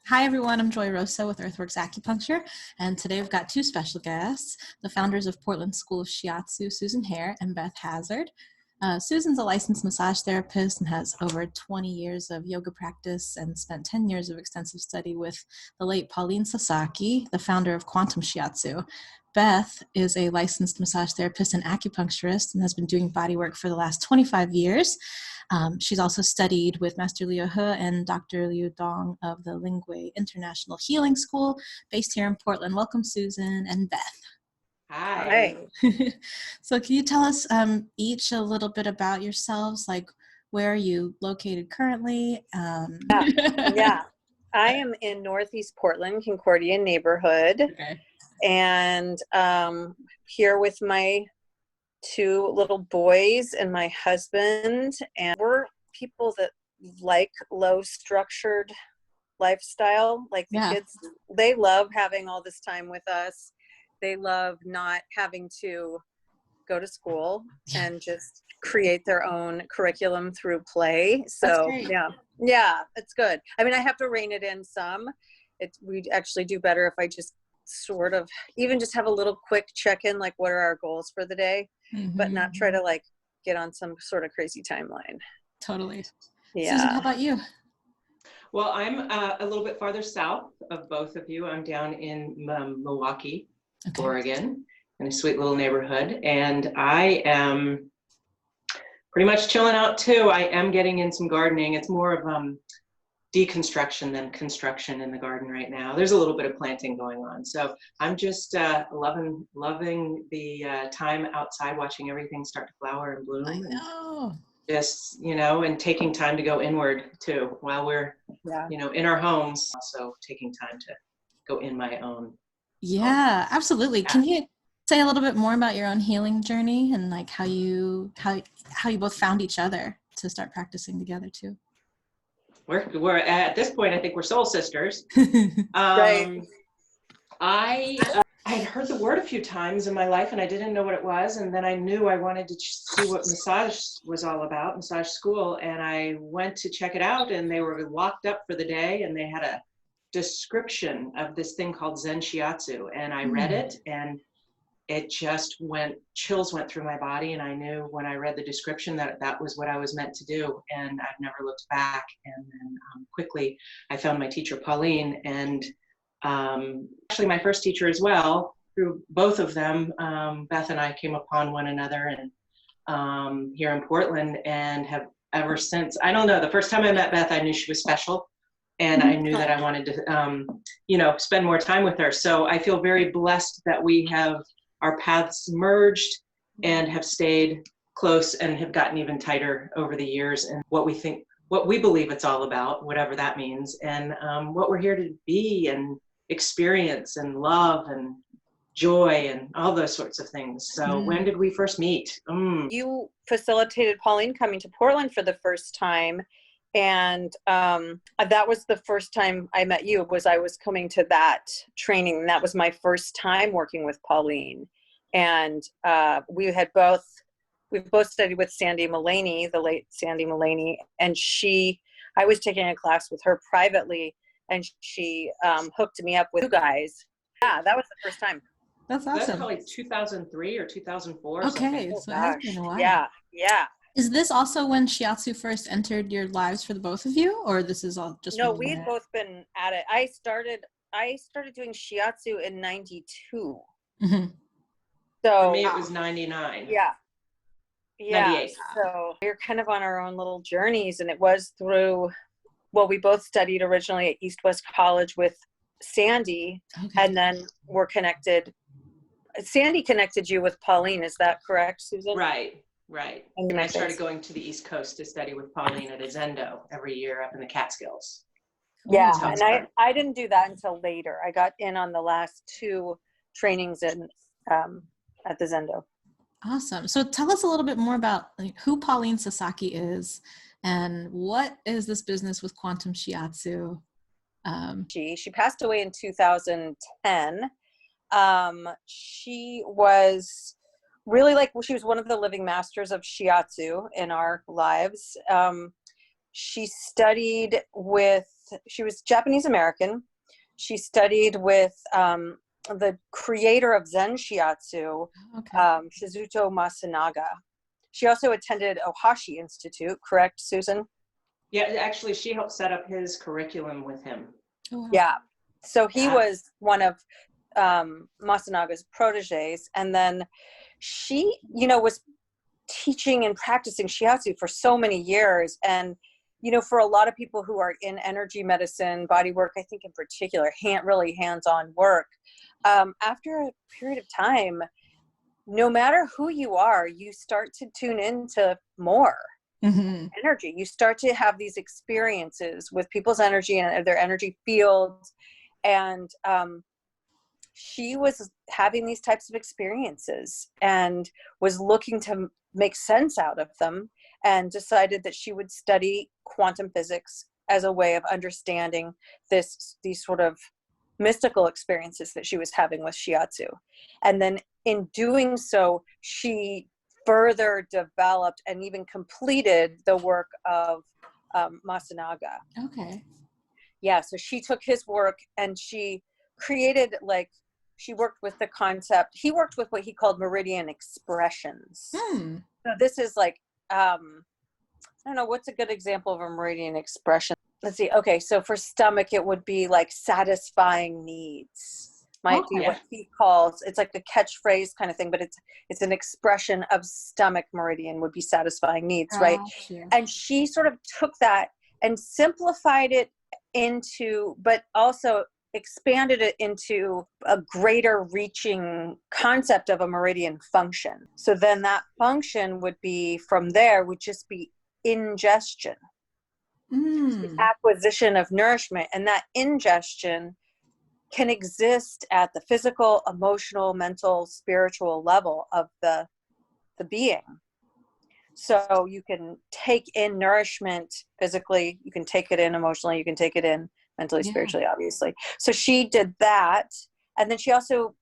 Hi everyone, I'm Joy Rosa with Earthworks Acupuncture, and today we've got two special guests, the founders of Portland School of Shiatsu, Susan Hare and Beth Hazard. Susan's a licensed massage therapist and has over 20 years of yoga practice and spent 10 years of extensive study with the late Pauline Sasaki, the founder of Quantum Shiatsu. Beth is a licensed massage therapist and acupuncturist and has been doing body work for the last 25 years. She's also studied with Master Liu He and Dr. Liu Dong of the Lingui International Healing School, based here in Portland. Welcome, Susan and Beth. Hi. So can you tell us each a little bit about yourselves? Like, where are you located currently? Yeah. I am in Northeast Portland, Concordia neighborhood. Okay. And here with my two little boys and my husband. And we're people that like low structured lifestyle. Like the kids, they love having all this time with us. They love not having to go to school and just create their own curriculum through play. So yeah, it's good. I mean, I have to rein it in some. We'd actually do better if I just sort of even just have a little quick check-in, like what are our goals for the day, but not try to like get on some sort of crazy timeline. Totally. Yeah. Susan, how about you? Well, I'm a little bit farther south of both of you. I'm down in Milwaukee, Oregon, in a sweet little neighborhood, and I am pretty much chilling out too. I am getting in some gardening. It's more of deconstruction than construction in the garden right now. There's a little bit of planting going on, so I'm just loving the time outside, watching everything start to flower and bloom. I know. And just, and taking time to go inward too while we're in our homes, also taking time to go in my own. Yeah, absolutely. Can you say a little bit more about your own healing journey and like how you both found each other to start practicing together too? We're at this point, I think we're soul sisters. Right. I had heard the word a few times in my life and I didn't know what it was. And then I knew I wanted to see what massage was all about, massage school. And I went to check it out and they were locked up for the day and they had a description of this thing called Zen Shiatsu. And I read it and it just chills went through my body. And I knew when I read the description that was what I was meant to do. And I've never looked back. And then quickly I found my teacher, Pauline, and actually my first teacher as well. Through both of them, Beth and I came upon one another and here in Portland and have ever since. I don't know, the first time I met Beth, I knew she was special. And I knew that I wanted to, spend more time with her. So I feel very blessed that we have our paths merged and have stayed close and have gotten even tighter over the years, and what we believe it's all about, whatever that means, and what we're here to be and experience and love and joy and all those sorts of things. So when did we first meet? You facilitated Pauline coming to Portland for the first time. And that was the first time I met you. I was coming to that training, and that was my first time working with Pauline. And we've both studied with Sandy Mullaney, the late Sandy Mullaney, and I was taking a class with her privately, and she hooked me up with you guys. Yeah, that was the first time. That's awesome. That's probably 2003 or 2004. Okay, so it has been a while. Yeah. Is this also when Shiatsu first entered your lives for the both of you, or this is all just? No, we had both been at it. I started doing Shiatsu in 92. Mm-hmm. So for me, it was 99. Yeah. 98. So we're kind of on our own little journeys, and it was through. Well, we both studied originally at East West College with Sandy, and then we're connected. Sandy connected you with Pauline. Is that correct, Susan? Right. And I started going to the East Coast to study with Pauline at Zendo every year up in the Catskills. Yeah, and I didn't do that until later. I got in on the last two trainings at the Zendo. Awesome. So tell us a little bit more about who Pauline Sasaki is and what is this business with Quantum Shiatsu? She passed away in 2010. She was really she was one of the living masters of Shiatsu in our lives. She studied with she was Japanese American. She studied with the creator of Zen Shiatsu, Okay. Shizuto Masunaga. She also attended Ohashi Institute, correct, Susan? Yeah, actually, she helped set up his curriculum with him. Oh, wow. Yeah. So he was one of Masunaga's proteges. And then she, was teaching and practicing Shiatsu for so many years. And, for a lot of people who are in energy medicine, body work, I think in particular, really hands-on work, after a period of time, no matter who you are, you start to tune into more energy. You start to have these experiences with people's energy and their energy fields. And she was having these types of experiences and was looking to make sense out of them, and decided that she would study quantum physics as a way of understanding these sort of mystical experiences that she was having with Shiatsu. And then in doing so, she further developed and even completed the work of Masunaga. Okay. Yeah, so she took his work and she created, she worked with the concept. He worked with what he called Meridian Expressions. So this is I don't know, what's a good example of a Meridian Expression? Let's see. Okay, so for stomach, it would be like satisfying needs. Might be what he calls, it's like a catchphrase kind of thing, but it's an expression of stomach meridian would be satisfying needs, right? And she sort of took that and simplified it but also expanded it into a greater reaching concept of a meridian function. So then that function would just be ingestion. The acquisition of nourishment, and that ingestion can exist at the physical, emotional, mental, spiritual level of the being. So you can take in nourishment physically, you can take it in emotionally, you can take it in mentally, spiritually, obviously. So she did that. And then she also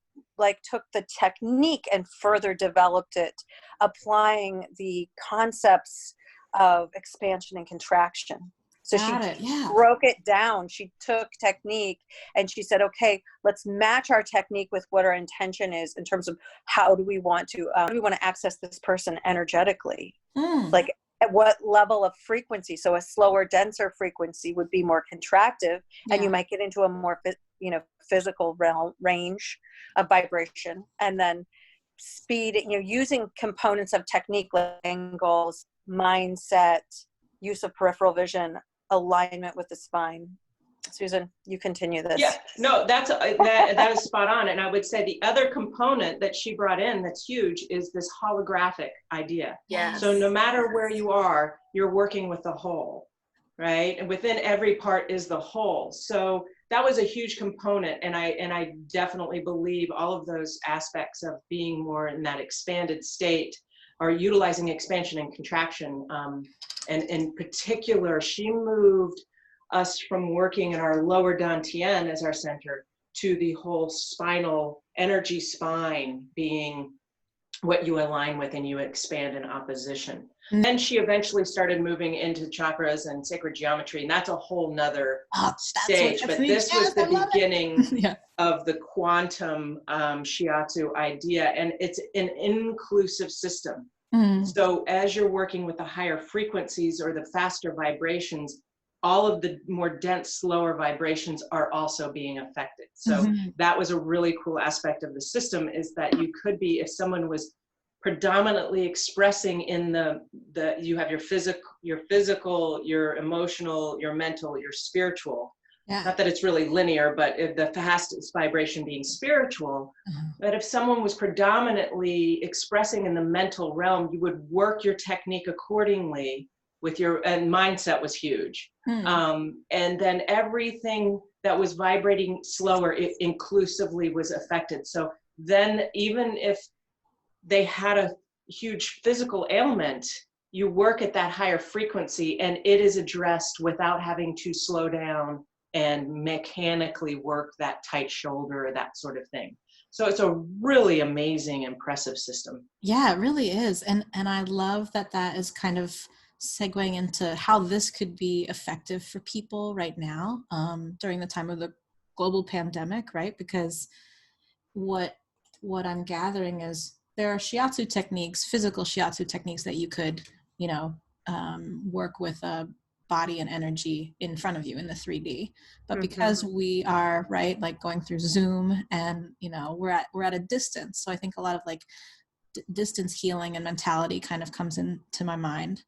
took the technique and further developed it, applying the concepts of expansion and contraction. So she broke it down. She took technique and she said, okay, let's match our technique with what our intention is in terms of how do we want to access this person energetically? Like at what level of frequency? So a slower, denser frequency would be more contractive, and you might get into a more, physical range of vibration. And then speed, using components of technique like angles, mindset, use of peripheral vision, alignment with the spine. Susan, you continue this. Yeah, no, that is spot on. And I would say the other component that she brought in that's huge is this holographic idea. Yes. So no matter where you are, you're working with the whole, right? And within every part is the whole. So that was a huge component. And I definitely believe all of those aspects of being more in that expanded state or utilizing expansion and contraction. And in particular, she moved us from working in our lower dantian as our center to the whole spinal energy spine being what you align with and you expand in opposition. Then she eventually started moving into chakras and sacred geometry, and that's a whole nother stage. But this was the beginning of the quantum Shiatsu idea, and it's an inclusive system. So as you're working with the higher frequencies or the faster vibrations, all of the more dense, slower vibrations are also being affected. So that was a really cool aspect of the system, is that you could be, if someone was predominantly expressing in you have your physical, your emotional, your mental, your spiritual. Not that it's really linear, but the fastest vibration being spiritual. But if someone was predominantly expressing in the mental realm, you would work your technique accordingly with and mindset was huge. And then everything that was vibrating slower, it inclusively was affected. So then even if they had a huge physical ailment, you work at that higher frequency and it is addressed without having to slow down and mechanically work that tight shoulder or that sort of thing. So it's a really amazing, impressive system. Yeah, it really is. And I love that is kind of segueing into how this could be effective for people right now during the time of the global pandemic, right? Because what I'm gathering is there are shiatsu techniques, physical shiatsu techniques that you could, work with a body and energy in front of you in the 3D. But because we are, right, like going through Zoom and, we're at a distance. So I think a lot of like distance healing and mentality kind of comes into my mind.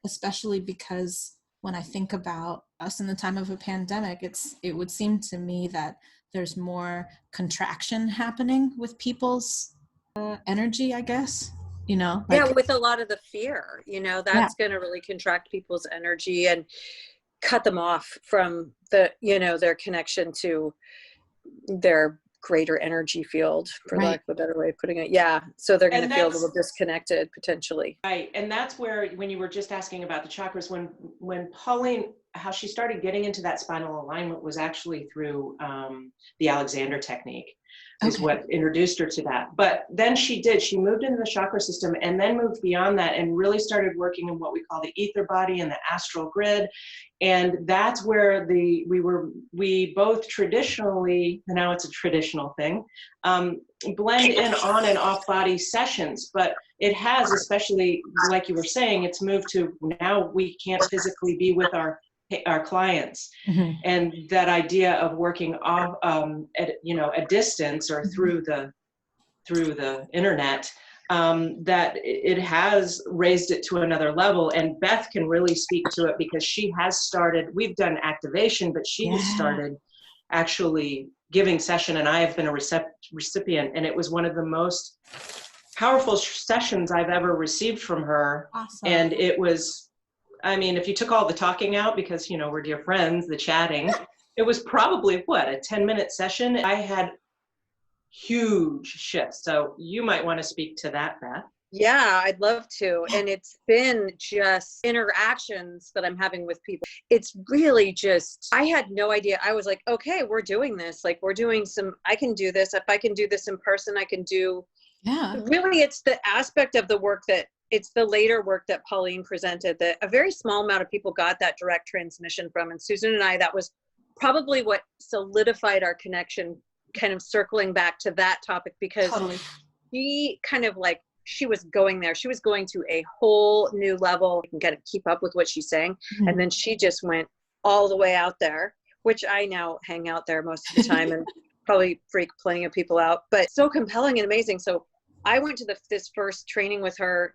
Especially because when I think about us in the time of a pandemic, it would seem to me that there's more contraction happening with people's energy, I guess, with a lot of the fear, that's going to really contract people's energy and cut them off from their connection to their greater energy field, for lack of a better way of putting it. So they're going to feel a little disconnected potentially. Right. And that's where, when you were just asking about the chakras, when Pauline, how she started getting into that spinal alignment was actually through the Alexander technique. Is what introduced her to that. But then she moved into the chakra system and then moved beyond that and really started working in what we call the ether body and the astral grid. And that's where we both traditionally, now it's a traditional thing, blend in on and off body sessions. But it has, especially like you were saying, it's moved to now we can't physically be with our clients, and that idea of working off at a distance or through the internet, that it has raised it to another level. And Beth can really speak to it because she has started. We've done activation, but she has started actually giving session, and I have been a recipient, and it was one of the most powerful sessions I've ever received from her. Awesome. And it was, I mean, if you took all the talking out, because, we're dear friends, the chatting, it was probably, a 10-minute session. I had huge shifts. So you might want to speak to that, Beth. Yeah, I'd love to. And it's been just interactions that I'm having with people. It's really just, I had no idea. I was like, okay, we're doing this. Like, I can do this. If I can do this in person, I can do. Yeah. Really, it's the aspect of the work it's the later work that Pauline presented that a very small amount of people got that direct transmission from. And Susan and I, that was probably what solidified our connection, kind of circling back to that topic, because she kind of like, she was going there. She was going to a whole new level and kind of keep up with what she's saying. And then she just went all the way out there, which I now hang out there most of the time and probably freak plenty of people out, but so compelling and amazing. So I went to this first training with her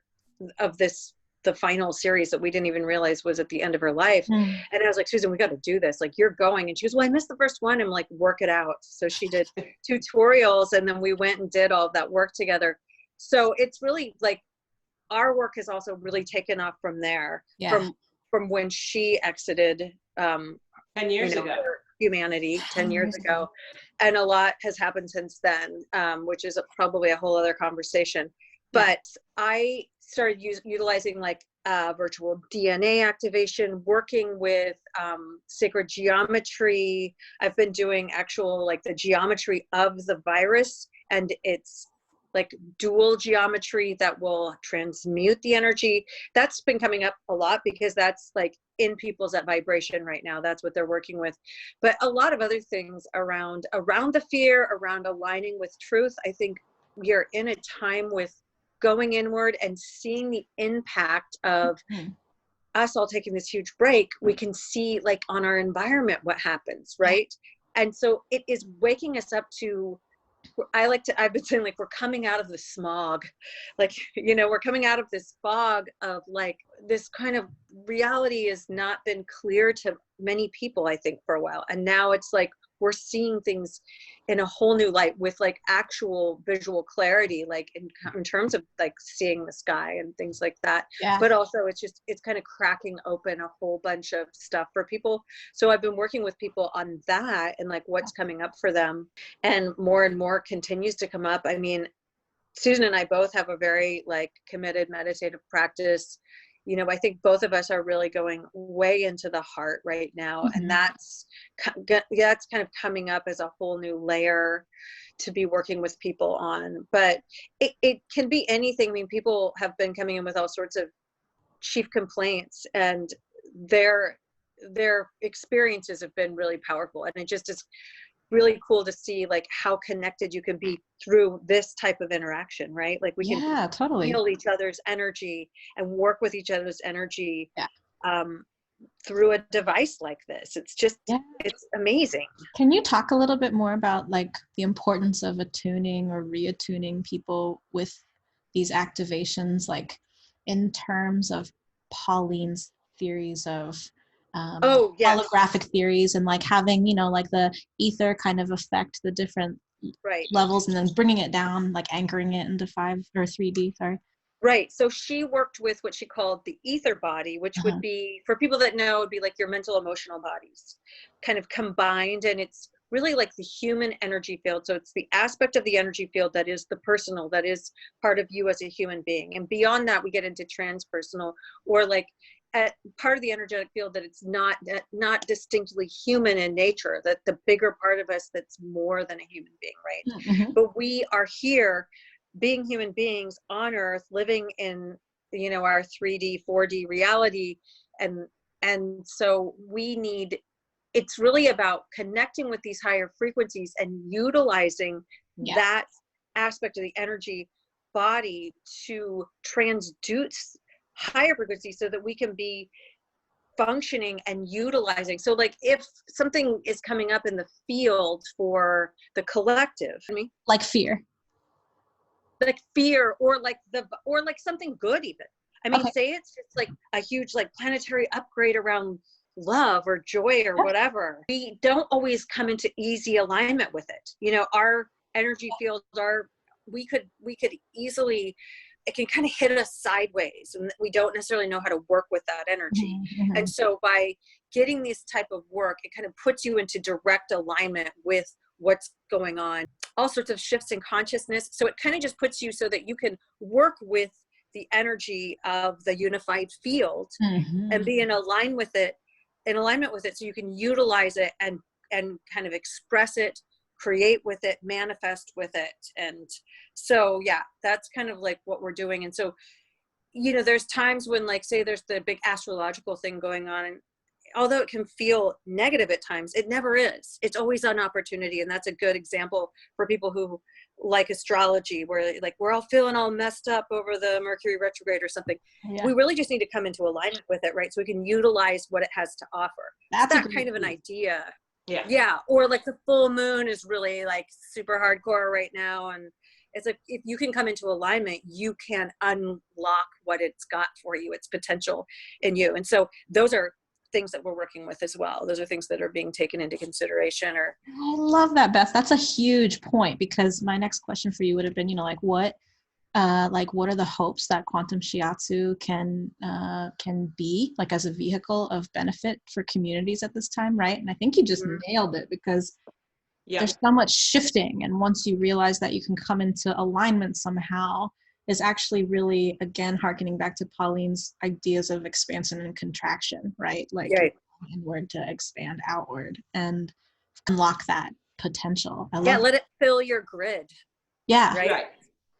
of the final series that we didn't even realize was at the end of her life. And I was like, Susan, we got to do this. Like, you're going. And she goes, well, I missed the first one. I'm like, work it out. So she did tutorials, and then we went and did all of that work together. So it's really like our work has also really taken off from there, from when she exited 10 years ago. Humanity 10 years ago. And a lot has happened since then, which is probably a whole other conversation. But I started utilizing like virtual DNA activation, working with sacred geometry. I've been doing actual like the geometry of the virus, and it's like dual geometry that will transmute the energy. That's been coming up a lot because that's like in people's at vibration right now. That's what they're working with. But a lot of other things around the fear, around aligning with truth. I think we are in a time with going inward and seeing the impact of us all taking this huge break. We can see like on our environment what happens, right? And so it is waking us up to, I've been saying like, we're coming out of the smog, like, we're coming out of this fog of like, this kind of reality has not been clear to many people, I think, for a while. And now it's like, we're seeing things in a whole new light with like actual visual clarity, like in terms of like seeing the sky and things like that. But also it's kind of cracking open a whole bunch of stuff for people. So I've been working with people on that and like what's coming up for them, and more continues to come up. I mean, Susan and I both have a very like committed meditative practice. I think both of us are really going way into the heart right now. And that's kind of coming up as a whole new layer to be working with people on. But it can be anything. I mean, people have been coming in with all sorts of chief complaints, and their experiences have been really powerful. And it just is really cool to see like how connected you can be through this type of interaction, right? Like we can totally feel each other's energy and work with each other's energy yeah. Through a device like this. It's just it's amazing. Can you talk a little bit more about like the importance of attuning or reattuning people with these activations, like in terms of Pauline's theories of holographic theories, and like having, you know, like the ether kind of affect the different levels and then bringing it down, like anchoring it into 5 or 3D, sorry. Right. So she worked with what she called the ether body, which would be, for people that know, would be like your mental, emotional bodies kind of combined. And it's really like the human energy field. So it's the aspect of the energy field that is the personal, that is part of you as a human being. And beyond that, we get into transpersonal, or like at part of the energetic field that it's not distinctly human in nature, that the bigger part of us that's more than a human being, right? Mm-hmm. But we are here being human beings on Earth, living in, you know, our 3D, 4D reality. And so we need, it's really about connecting with these higher frequencies and utilizing that aspect of the energy body to transduce higher frequencies so that we can be functioning and utilizing. So like if something is coming up in the field for the collective, like fear, or like something good even. I mean, say it's just like a huge like planetary upgrade around love or joy or whatever. We don't always come into easy alignment with it. You know, our energy fields we could easily, it can kind of hit us sideways, and we don't necessarily know how to work with that energy. Mm-hmm. And so by getting this type of work, it kind of puts you into direct alignment with what's going on, all sorts of shifts in consciousness. So it kind of just puts you so that you can work with the energy of the unified field and be in alignment with it, so you can utilize it and kind of express it, create with it, manifest with it. And so, yeah, that's kind of like what we're doing. And so, you know, there's times when, like, say there's the big astrological thing going on, and although it can feel negative at times, it never is. It's always an opportunity. And that's a good example for people who like astrology, where like we're all feeling all messed up over the Mercury retrograde or something. We really just need to come into alignment with it, right? So we can utilize what it has to offer. That's that kind of an idea. Yeah. Or like the full moon is really like super hardcore right now. And it's like, if you can come into alignment, you can unlock what it's got for you, its potential in you. And so those are things that we're working with as well. Those are things that are being taken into consideration. Or I love that, Beth. That's a huge point, because my next question for you would have been, you know, like what are the hopes that quantum shiatsu can be like as a vehicle of benefit for communities at this time, right? And I think you just nailed it, because there's so much shifting, and once you realize that you can come into alignment somehow, is actually really, again, harkening back to Pauline's ideas of expansion and contraction, right? Like inward to expand outward and unlock that potential. Let it fill your grid. Right.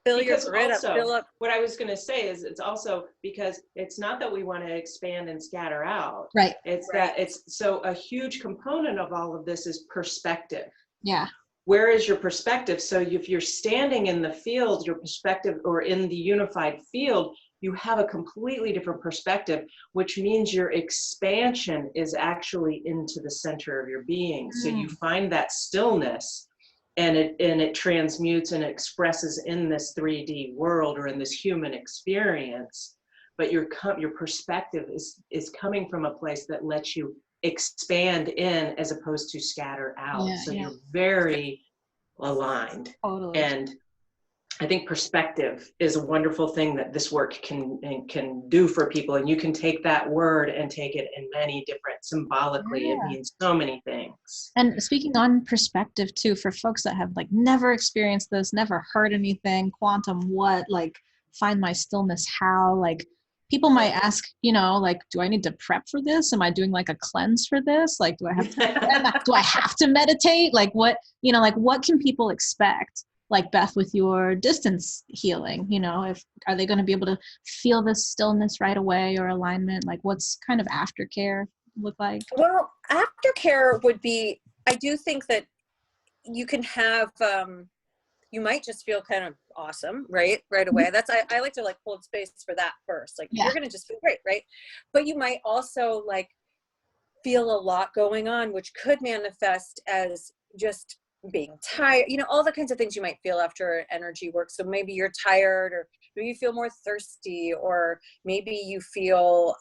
Fill your grid up, fill up. What I was going to say is, it's also because it's not that we want to expand and scatter out. Right. It's that it's so a huge component of all of this is perspective. Yeah. Where is your perspective? So if you're standing in the field, your perspective, or in the unified field, you have a completely different perspective, which means your expansion is actually into the center of your being. So you find that stillness, and it transmutes and expresses in this 3D world or in this human experience. But your perspective is coming from a place that lets you expand in as opposed to scatter out. You're very aligned. Totally. And I think perspective is a wonderful thing that this work can do for people. And you can take that word and take it in many different, symbolically, it means so many things. And speaking on perspective too, for folks that have like never experienced this, never heard anything, quantum, what, like find my stillness, how, like people might ask, you know, like, do I need to prep for this? Am I doing like a cleanse for this? Like, do I have to meditate? Like what, you know, like what can people expect like Beth with your distance healing, you know, if are they going to be able to feel this stillness right away or alignment? Like what's kind of aftercare look like? Well, aftercare would be, I do think that you can have, you might just feel kind of awesome, right away. That's, I like to like hold space for that first. Like you're going to just feel great, right? But you might also like feel a lot going on, which could manifest as just being tired, you know, all the kinds of things you might feel after energy work. So maybe you're tired, or maybe you feel more thirsty, or maybe you feel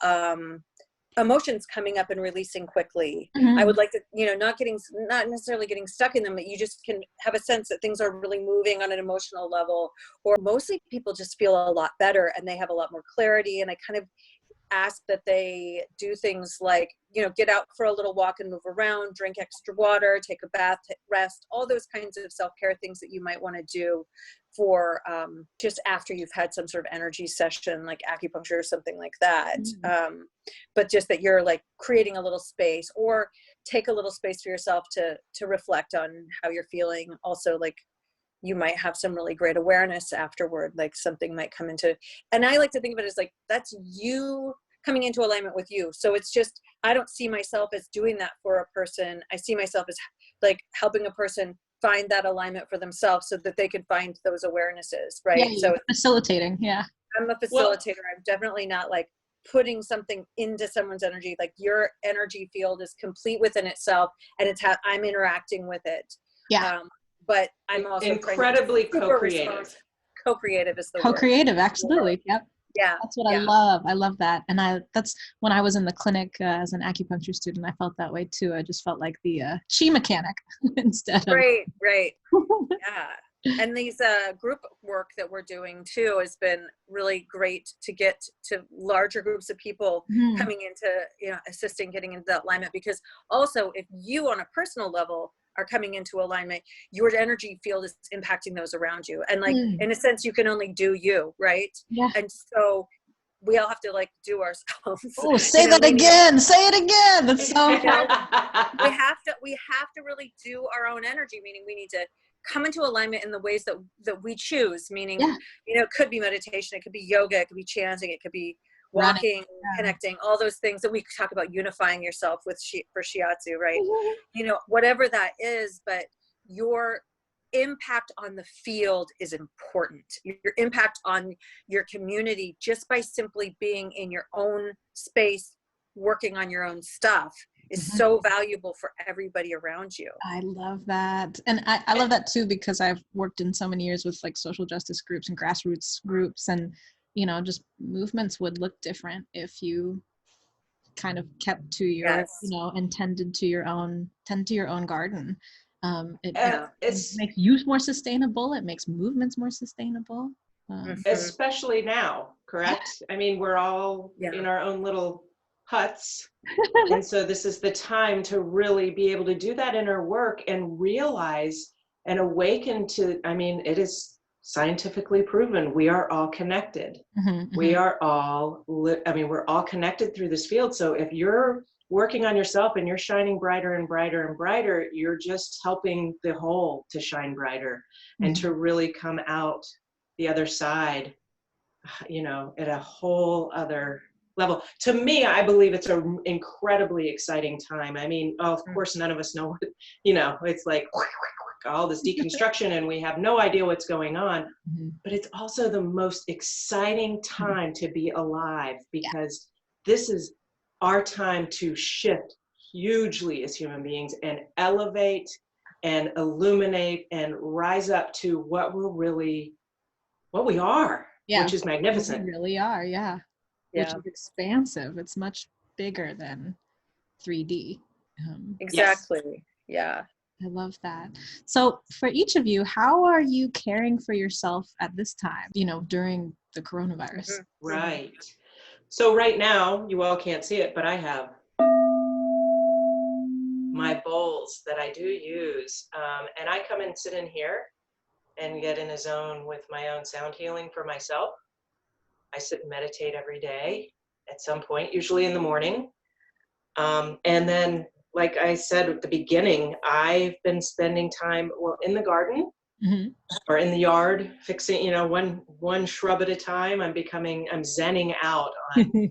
emotions coming up and releasing quickly. I would like to, you know, not necessarily getting stuck in them, but you just can have a sense that things are really moving on an emotional level. Or mostly people just feel a lot better and they have a lot more clarity. And I kind of ask that they do things like, you know, get out for a little walk and move around, drink extra water, take a bath, rest, all those kinds of self-care things that you might want to do for just after you've had some sort of energy session like acupuncture or something like that. But just that you're like creating a little space, or take a little space for yourself to reflect on how you're feeling. Also, like you might have some really great awareness afterward, like something might come into, and I like to think of it as like, that's you coming into alignment with you. So it's just, I don't see myself as doing that for a person. I see myself as like helping a person find that alignment for themselves so that they can find those awarenesses, right? Yeah, so facilitating. Yeah. I'm a facilitator. I'm definitely not like putting something into someone's energy. Like your energy field is complete within itself, and it's how I'm interacting with it. Yeah. But I'm also incredibly co-creative. Co-creative is the word. Co-creative, absolutely. Yep. Yeah. That's what I love. I love that. And that's when I was in the clinic as an acupuncture student, I felt that way too. I just felt like the chi mechanic instead of. Right. Yeah. And these group work that we're doing too has been really great to get to larger groups of people coming into, you know, assisting, getting into that alignment. Because also if you on a personal level are coming into alignment, your energy field is impacting those around you. And like, in a sense, you can only do you, right? Yeah. And so we all have to like do ourselves. Oh, say that again. Say it again. That's so important. we have to really do our own energy, meaning we need to come into alignment in the ways that we choose, meaning, you know, it could be meditation, it could be yoga, it could be chanting, it could be walking, connecting, all those things that we talk about, unifying yourself with for Shiatsu, right? You know, whatever that is, but your impact on the field is important. Your impact on your community, just by simply being in your own space, working on your own stuff, is so valuable for everybody around you. I love that. And I love that too, because I've worked in so many years with like social justice groups and grassroots groups, and you know, just movements would look different if you kind of kept to your, you know, and tend to your own garden. It makes use more sustainable. It makes movements more sustainable. Especially now, correct? I mean, we're all in our own little huts. And so this is the time to really be able to do that inner work and realize and awaken to, I mean, it is scientifically proven, we are all connected. We are all, we're all connected through this field. So if you're working on yourself and you're shining brighter and brighter and brighter, you're just helping the whole to shine brighter and to really come out the other side, you know, at a whole other level. To me, I believe it's an incredibly exciting time. I mean, of course, none of us know what, you know, it's like all this deconstruction and we have no idea what's going on, but it's also the most exciting time to be alive, because this is our time to shift hugely as human beings and elevate and illuminate and rise up to what we are, which is magnificent. We really are, which is expansive. It's much bigger than 3D. Exactly. Yeah. I love that. So for each of you, how are you caring for yourself at this time, you know, during the coronavirus? Right. So right now, you all can't see it, but I have my bowls that I do use. And I come and sit in here and get in a zone with my own sound healing for myself. I sit and meditate every day at some point, usually in the morning. And then, like I said at the beginning, I've been spending time, in the garden. Mhm. or in the yard, fixing, you know, one shrub at a time. I'm zenning out on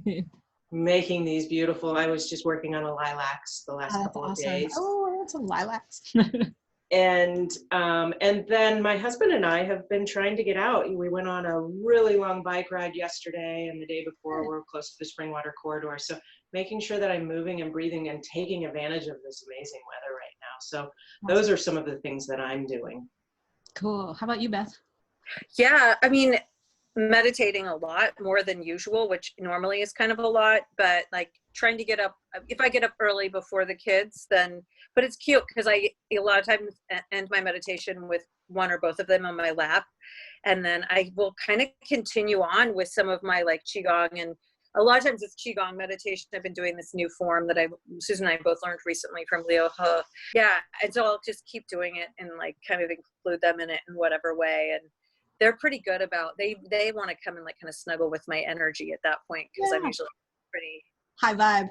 making these beautiful. I was just working on a lilacs the last Oh, that's couple of awesome. days. Oh, I want some lilacs. And then my husband and I have been trying to get out. We went on a really long bike ride yesterday, and the day before we're close to the Springwater corridor. So making sure that I'm moving and breathing and taking advantage of this amazing weather right now. So those are some of the things that I'm doing. Cool. How about you, Beth? Yeah, I mean, meditating a lot more than usual, which normally is kind of a lot, but like trying to get up, if I get up early before the kids, then, but it's cute because I a lot of times end my meditation with one or both of them on my lap. And then I will kind of continue on with some of my like Qigong, and a lot of times it's Qigong meditation. I've been doing this new form that Susan and I both learned recently from Leo He. Yeah. And so I'll just keep doing it and like kind of include them in it in whatever way. And they're pretty good about, they want to come and like kind of snuggle with my energy at that point, because I'm usually pretty high vibe.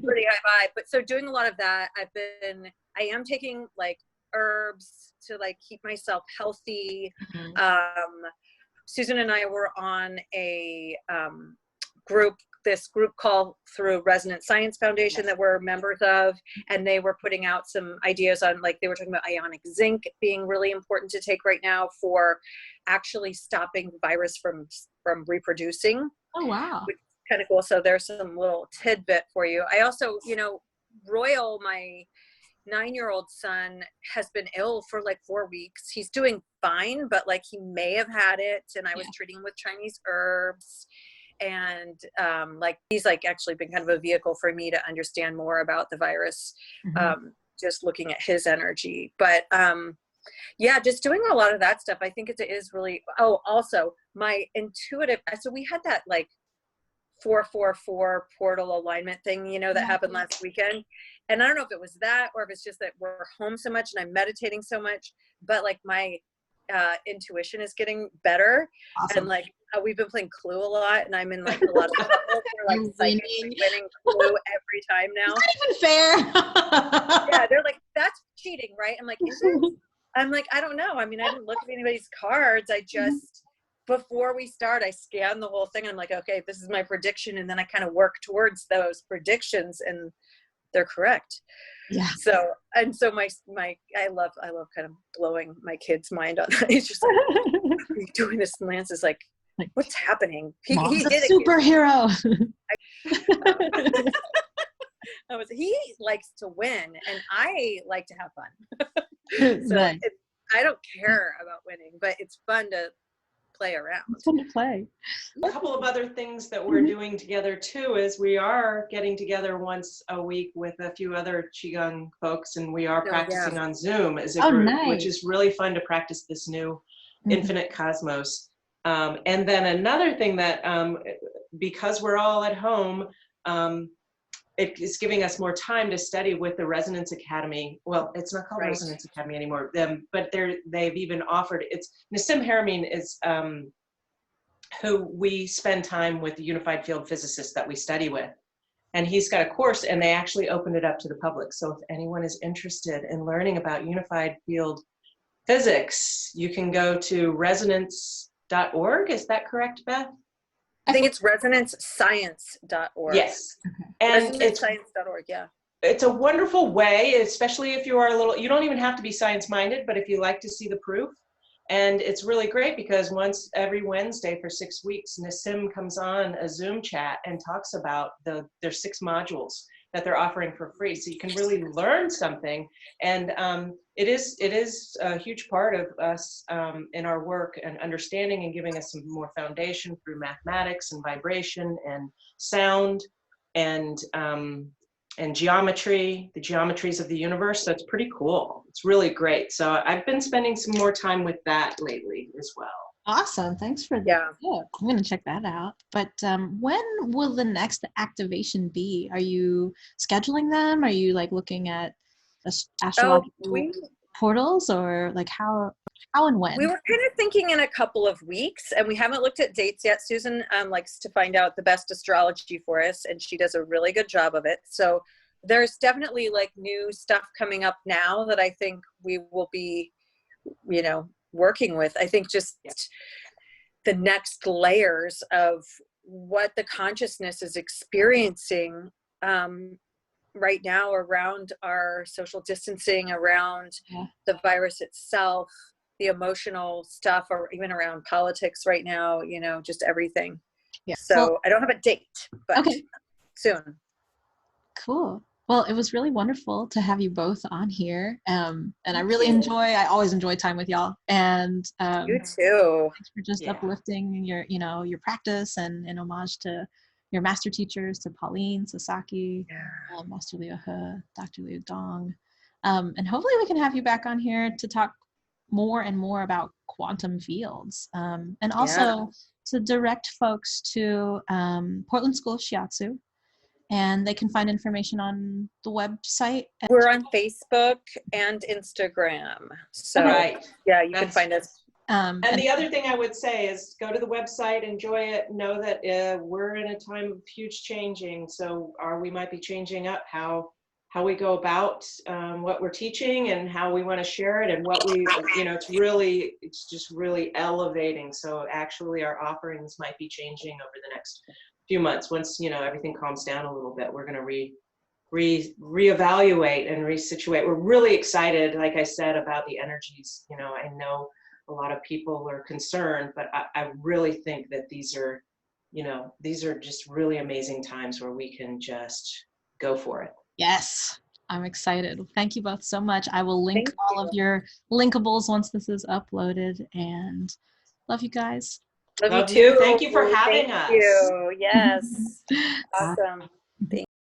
pretty high vibe. But so doing a lot of that, I am taking like herbs to like keep myself healthy. Susan and I were on a this group call through Resonant Science Foundation that we're members of, and they were putting out some ideas on, like, they were talking about ionic zinc being really important to take right now for actually stopping virus from reproducing. Oh, wow. Which is kind of cool. So there's some little tidbit for you. I also, you know, Royal, my 9-year-old son, has been ill for like 4 weeks. He's doing fine, but like he may have had it, and I was treating him with Chinese herbs. And like he's like actually been kind of a vehicle for me to understand more about the virus, just looking at his energy. But yeah, just doing a lot of that stuff. I think it is really, oh, also my intuitive, so we had that like 444 portal alignment thing, you know, that happened last weekend. And I don't know if it was that, or if it's just that we're home so much and I'm meditating so much, but like my intuition is getting better. Awesome. And like we've been playing Clue a lot, and I'm in like a lot of couples where like psychically winning Clue every time now. It's not even fair. Yeah, they're like, that's cheating, right? I'm like, is it? I'm like, I don't know. I mean, I didn't look at anybody's cards. I just, before we start, I scan the whole thing, and I'm like, okay, this is my prediction. And then I kind of work towards those predictions, and they're correct. Yeah. So, and so my I love kind of blowing my kid's mind on that. He's just like, what are you doing this? And Lance is like, what's happening? He did a superhero. He likes to win, and I like to have fun. So Nice. I don't care about winning, but it's fun to play around. It's fun to play. A couple of other things that we're doing together too is we are getting together once a week with a few other Qigong folks, and we are practicing on Zoom as a group, nice. which is really fun to practice this new infinite cosmos. And then another thing that, because we're all at home, it is giving us more time to study with the Resonance Academy. Well, it's not called Resonance Academy anymore, but they've even offered, it's Nassim Haramein is who we spend time with, the unified field physicist that we study with. And he's got a course, and they actually opened it up to the public. So if anyone is interested in learning about unified field physics, you can go to resonance.org. Is that correct, Beth? I think it's resonancescience.org. Yes. And it's resonanceScience.org, yeah. It's a wonderful way, especially if you are you don't even have to be science-minded, but if you like to see the proof. And it's really great because once every Wednesday for 6 weeks, Nassim comes on a Zoom chat and talks about their 6 modules that they're offering for free. So you can really learn something. And it is a huge part of us in our work and understanding, and giving us some more foundation through mathematics and vibration and sound and geometry, the geometries of the universe. So it's pretty cool. It's really great. So I've been spending some more time with that lately as well. Awesome. Thanks for that. Yeah. I'm going to check that out. But when will the next activation be? Are you scheduling them? Are you like looking at astrological portals, or like how and when? We were kind of thinking in a couple of weeks, and we haven't looked at dates yet. Susan likes to find out the best astrology for us, and she does a really good job of it. So there's definitely like new stuff coming up now that I think we will be, you know, working with. I think just the next layers of what the consciousness is experiencing right now around our social distancing, around the virus itself, the emotional stuff, or even around politics right now, you know, just everything. Yeah. So well, I don't have a date, but soon. Cool. Well, it was really wonderful to have you both on here. And I always enjoy time with y'all. And You too. thanks for just uplifting your practice and in homage to your master teachers, to Pauline Sasaki, Master Leo He, Dr. Liu Dong. And hopefully we can have you back on here to talk more and more about quantum fields. And also to direct folks to Portland School of Shiatsu. And they can find information on the website. We're on Facebook and Instagram. So you can find us. And the other thing I would say is go to the website, enjoy it, know that we're in a time of huge changing. So we might be changing up how we go about what we're teaching and how we want to share it, and what we, it's just really elevating. So actually our offerings might be changing over the next few months. Once, everything calms down a little bit, we're going to reevaluate and resituate. We're really excited, like I said, about the energies. I know a lot of people are concerned, but I really think that these are just really amazing times where we can just go for it. Yes, I'm excited. Thank you both so much. I will link all of your linkables once this is uploaded, and love you guys. Love you too. Thank you for having us. Thank you. Yes. Awesome. Thank